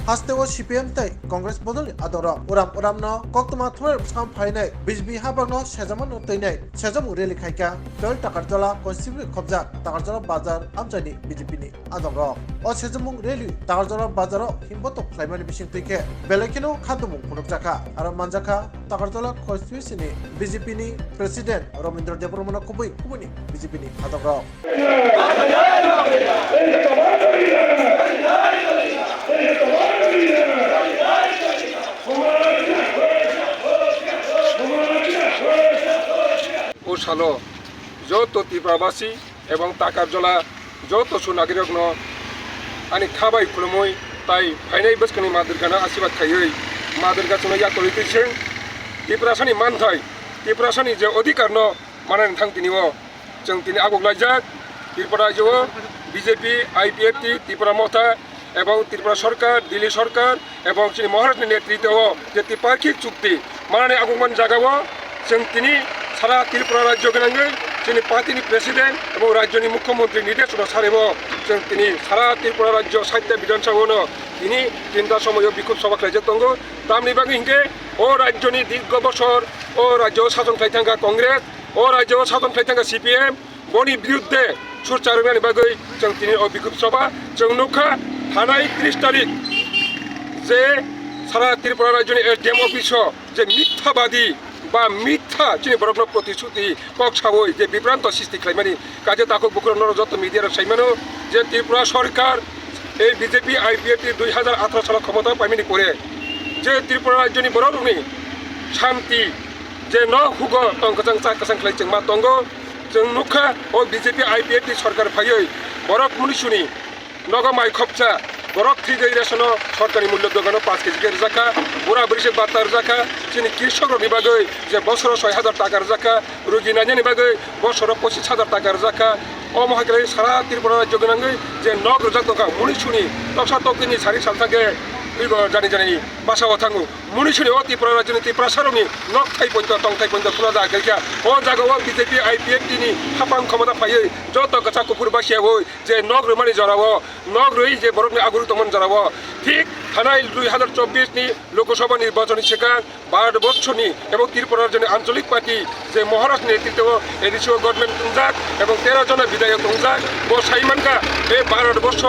হাস্তেও CPM তাই কংগ্রেস বদল আদর উরাম ন কক্তমা থর সাম ফাইনাই বিজবি হাবাং ন সেজামান তৈনাই সেজম রেলি খাইকা তল টাকারজলা কনস্টিটিউন্সি খবজা টাকারজলা বাজার Amjani BJP ni adong o sejamung reli tagarjora bazaro himboto klaimani bising tuike belekino khadumung punuk jaka aro manjaka tagarjala constituency ni BJP ni president Romindra Debromana kubui kubuni BJP ni adong ও সালো যত ত্রিপুরাবাসী এবং টাকারজলা যত সুনাগরিক ন আনি খাবাই খুলুমই তাই ফাইনাই বসকানি মাদুরগানা আশীর্বাদ খাইयै মাদুরগাছনো ইয়াতরিতেছে ত্রিপুরাসানি মানথাই ত্রিপুরাসানি যে অধিকার ন মানানি থাংতিনিও जों दिनै आगलायजाक ত্রিপুরা রাজ্য বিজেপি আইপিএফটি ত্রিপুরা মথা এবং ত্রিপুরা সরকার দিল্লি সরকার এবং চিনি মহারাষ্ট্রের নেতৃত্ব যে ত্রিপাক্ষিক চুক্তি মানানি আগমন জাগাও जों दिनै সারা ত্রিপুরা রাজ্য গনাঙ্গै जोंनि पार्टीनि प्रेसिडेंट এবং রাজ্যनि मुख्यमंत्री निर्देशन सारेबो जों दिनै सारा त्रिपुरा राज्य साहित्य विधानसभानो दिनै তিনটা সময় বিক্ষোভ সভা খাইজাক दङ तामनि बागै हिंगे ओ राज्यनि दीर्घ बছর ओ राज्य शासन खायथांगा कांग्रेस ओ राज्य शासन खायथांगा सीपीएम बनि बिरुद्धे सुरचारनानि बागै जों दिनै ओ बिक्षोभ सभा जों नुखा थानाय 30 तारिख जे सारा त्रिपुरा राज्यनि एसडीएम अफिसआव जे मिथ्याबादी বা মিথ্যা চিনি বরফ প্রতিশ্রুতি কক সাবই যে বিভ্রান্ত সৃষ্টি খাইমানি কাজে তাকক বুকুর যত মিডিয়ার সাইমানো যে ত্রিপুরা সরকার এই বিজেপি আইপিএফটি 2018 সাল ক্ষমতা পাইমানি করে যে ত্রিপুরা রাজ্যনি বরফনি শান্তি যে ন হুগ টংকচাং চাকাচাং খাইচং মা দङ जों नुखा ও বিজেপি আইপিএফটি সরকার ফাইयै বরফ মুনিসুনি নগমাই খপচা বরফ থিগै রেশন সরকারি মূল্য দোকানো 5 কেজি জাকা বুড়া বরিশে 72 জাকা চিনি কৃষকর বাগৈ যে বছর 6000 টাকার জাকা রুগী নাজানি বাগৈ বছর 25000 টাকার জাকা ও মহাকালে সারা ত্রিপুরা রাজ্য গনাঙ্গৈ যে নগ রজাক দকা মুনিসুনি তকসা তকিনি সারি সাল থাকে জানি জানি বাসাও থাঙ্গু মুনিসুনি ও ত্রিপুরা রাজ্যনি ত্রিপুরা সারনি নগ থাই পন্ত টং থাই পন্ত পুরা জাগাইকা ও জাগাও বিজেপি আইপিএফটি নি হাপাং ক্ষমতা ফাইयै যত গছা কুকুর বাসিয়া হই যে নগ রমানি জরাবো নগ রই যে বরফনি আগুরু তমন জরাবো ঠিক থানায় 2024 নি লোকসভা নির্বাচনী শেখার ভারতবর্ষনি এবং ত্রিপুরা রাজ্যনি আঞ্চলিক পার্টি যে মহারাষ্ট্র নেতৃত্ব এডিসিও গভর্নমেন্ট তুংজাক এবং 13 জন বিধায়ক তুংজাক ও সাইমানকা এই ভারতবর্ষ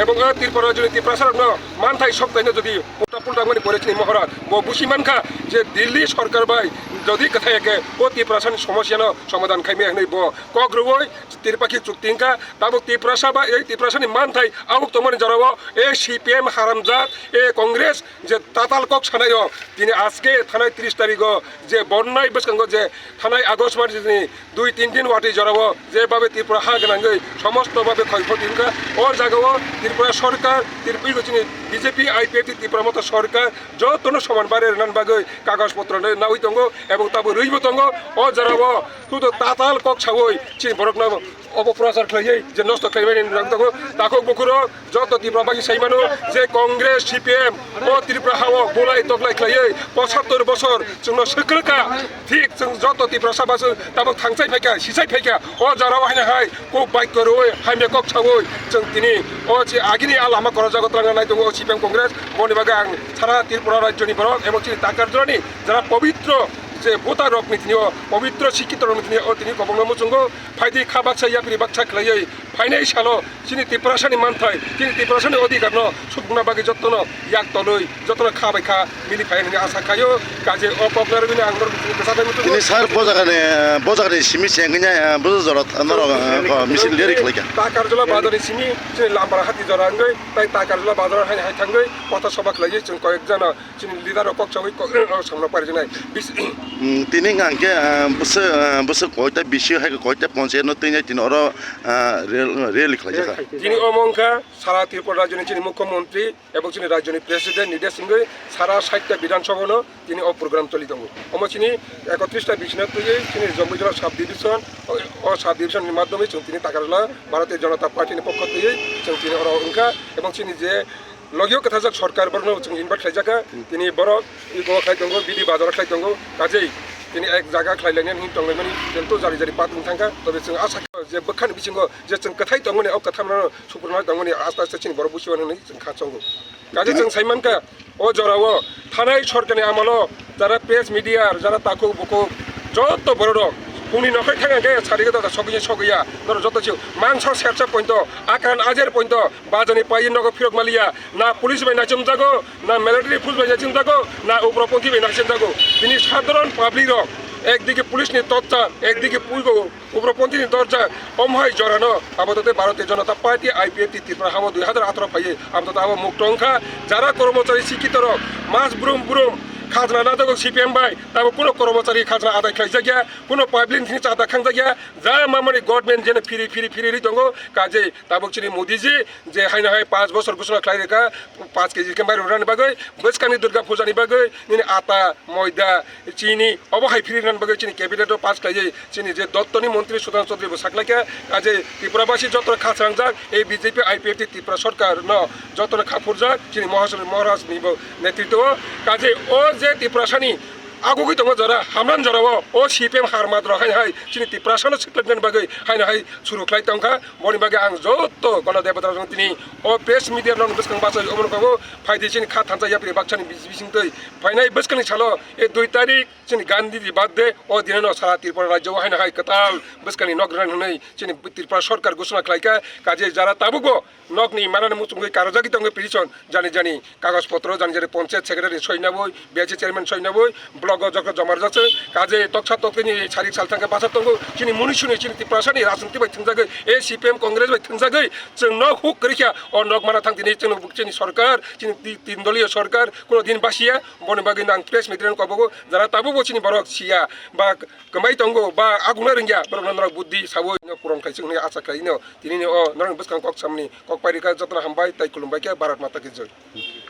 এবং ত্রিপুরা রাজ্যনি ত্রিপুরা সারন মানথাই সপ্তাহে যদি উল্টা পুল্টা মানে পড়েছিনি মহারাজ ও বুসিমানকা যে দিল্লি সরকার বাই যদি কথা একে ও ত্রিপুরাসানি সমস্যা সমাধান খাইমে হই ব কগ্রবই ত্রিপাক্ষিক চুক্তিঙ্কা তাবো ত্রিপুরাসা বা এই ত্রিপুরাসানি মানথাই আউক তমনে জরাবো এ সিপিএম হারামজাত এ কংগ্রেস যে তাতাল কক সানায় তিনি আজকে থানায় 30 তারিখ যে বন্যায় বেসকাঙ্গ যে থানায় আগস্ট মাস 2-3 দিন ওয়াটি জরাবো যেভাবে ত্রিপুরা হা গনাঙ্গৈ সমস্তভাবে ক্ষয়ক্ষতিঙ্কা ও জাগাও ত্রিপুরা সরকার ত্রিপুরি গচিনি বিজেপি আইপিএফটি ত্রিপুরা মতো সরকার যতন সমান বারে রান বাগৈ কাগজপত্র না হই দङ এবং তাবো রইব দङ ও জরাবো শুধু তাতাল কক ছাবই চিনি বরক না অপপ্রচার খাইयै যে নষ্ট খাইবানি দङ তাকো বকুর যত ত্রিপুরাবাসী সাইমানো যে কংগ্রেস সিপিএম ও ত্রিপুরা হাওয়া বলাই তগলাই খাইयै 75 বছর जोंनो सख्रका ঠিক যত ত্রিপুরা সাবাস তাবো থাংসাই ফাইকা সিসাই ফাইকা ও জারাও হাইনা হাই কো বাইক করoi হাইমে কক ছাবই जों তিনি ও যে আগিনি আলামা করা জগত রাঙানাই দङ সিপিএম কংগ্রেস বনি বাগা সারা ত্রিপুরা রাজ্যনি বরক এবং তাকার জনি যারা পবিত্র যে ভোটা রক নীতি পবিত্র শিক্ষিত রক নীতি ও তিনি কবং মুচুঙ্গ ফাইদি খাবাকসা ইয়াপিরি বাকসা খাইयै ফাইনাই সালো চিনি ত্রিপুরাসানি মানথাই তিনি ত্রিপুরাসানি অধিকার ন সুবগুনা বাকি যত্ন ইয়াক তলই যত্ন খাবাইখা মিলি ফাইনানি আশা খাইও কাজে অপপ্লার বিনা আঙ্গর সাথে মুচুঙ্গ তিনি স্যার বজাগানে সিমি সেঙ্গিনা বজরত নর মিছিল লিরিক লাইকা তাকারজলা বাজারে সিমি চিনি লাম্বার হাতি জরাঙ্গৈ তাই তাকারজলা বাজার হাই হাই থাঙ্গৈ কথা সভা খাইयै जों কয়েকজন চিনি লিডার পক্ষই সামনে পারি নাই তিনি গাঙ্কে বসে কয়টা বেশি হয় কয়টা পঞ্চায়েত তিনি তিনি ওর রেল খাইজা যিনি অমংকা সারা ত্রিপুরা রাজ্যনি যিনি মুখ্যমন্ত্রী এবং যিনি রাজ্যনি প্রেসিডেন্ট নির্দেশিংগৈ সারা 60টা বিধানসভানো তিনি ও প্রোগ্রাম চলি দङ অম চিনি 31টা বিশ্বনাথ তুই চিনি জম্মু জেলা সাব ডিভিশন ও সাব ডিভিশনের মাধ্যমে তিনি তাকারলা ভারতীয় জনতা পার্টির পক্ষ তুই তিনি ওর অংকা এবং চিনি যে লগিও কথা যাক সরকার বর্ণ ইনভাইট খাইজাকা তিনি বরক ই গো খাই দङ বিডি বাজার খাই দङ কাজেই তিনি এক জায়গা খাইलायनानै हिनतंलाय माने जोंथ' जारि जारि पातुं थांगा तबे जों आसा जे बोखान बिथिङाव जे जों कथाय दंमोन औ कथामना सुपुरना दंमोन आस्ता आस्ता चिनि बर' बुसिवानो नै जों खाचांगौ गाजे जों साइमानका अ जराव थानाय सरकारनि आमाल যারা প্রেস মিডিয়ার যারা তাকু বুকু যত বড় রক পুনি নখै थांगे सारिगा दा सगैया सगैया नर जत छु मांस सेरचा पॉइंट आकान आजेर पॉइंट बाजनी पाइ नग फिरक मालिया ना पुलिस बाय नाचम जागो ना मिलिटारी फोर्स बाय नाचम जागो ना उग्रपन्थी बाय नाचम जागो बिनि साधारण पाब्लिक रक একদিকে পুলিশনি তৎচা একদিকে পুরো উগ্রপন্থীনি দরজা অমহাই জড়ানো আপাতত ভারতীয় জনতা পার্টি আইপিএফটি ত্রিপুরা হামো 2018 পাইয়ে আপাতত আবো মুক্ত অংখা যারা কর্মচারী শিক্ষিত রক মাস বুরুম বুরুম খাজনা না দাগো সিপিএম বাই তাবো কোনো কর্মচারী খাজনা আদায় খাইজা গিয়া কোনো পাইপলাইন থিনি চাঁদা খাংজা গিয়া যা মামানি গভর্নমেন্ট যেন ফিরি দঙ্গো কাজে তাবো চিনি মোদিজি যে হাইনা হাই 5 বছর ঘোষণা খাই রেখা 5 কেজি কে বাইরে রানি বাগৈ বৈশকানি দুর্গা পূজানি বাগৈ নিনি আটা ময়দা চিনি অবহাই ফিরি রানি বাগৈ চিনি ক্যাবিনেটও পাস খাইয়ে চিনি যে দত্তনি মন্ত্রী সুধান চৌধুরী সাকলাকে কাজে ত্রিপুরাবাসী যত খাছরাংজাক এই বিজেপি আইপিএফটি ত্রিপুরা সরকার ন যত খাফুরজাক চিনি মহারাজ নিব নেতৃত্ব কাজে ও যে ত্রিপুরাসানি आगुगै दङ जरा हामरान जराव ओ सिपिएम हारमाद्र हाय हाय चिनि त्रिपुरासानो सिक्लेटन बागै हायना हाय सुरुख्लाय तंखा बनि बागै आं जत्त गणदेवता जों तिनि ओ प्रेस मिडिया नन बसकं बासै अमनकाबो फायदि चिनि खा थानजा याप्रि बाक्सानि बिसिंतै फायनाय बसकंनि सालो ए 2 तारिख चिनि गान्धी बादे ओ दिननो सारा त्रिपुरा राज्य हायना हाय कताल बसकंनि नगरान हुनै चिनि त्रिपुरा सरकार घोषणा खालायका काजे जारा ताबुगो नगनि मानाने मुचुंगै कारजागि तंगै पिटिशन जानि जानि कागजपत्र जानि जानि पञ्चायत सेक्रेटारि 96 बिएचए चेयरमैन 96 ब्लग जग जमार जाছে কাজে তকসা তকনি সারিক সালথাঙ্গে বাসা তঙ্গো চিনি মুনিশুনি চিনি ত্রিপুরাসানি রাজনীতি বাই থংজাগৈ এ সিপিএম কংগ্রেস বাই থংজাগৈ जों न हुक करिखा अ नग माना थांदिनि जों बुकचिनि सरकार चिनि तीन दलीय सरकार कोनो दिन बासिया बनि बागै नां प्रेस मिडिया कबगो जरा ताबु बचिनि बरक सिया बा कमाइ तंगो बा आगुना रंगिया बरन बुद्धि साबो पुरन खाइसिं नि आसा खाइनो तिनि अ नरं बसखां कक सामनि कक पारिका जतना हामबाय ताइ खुलुमबाय के भारत माता की जय।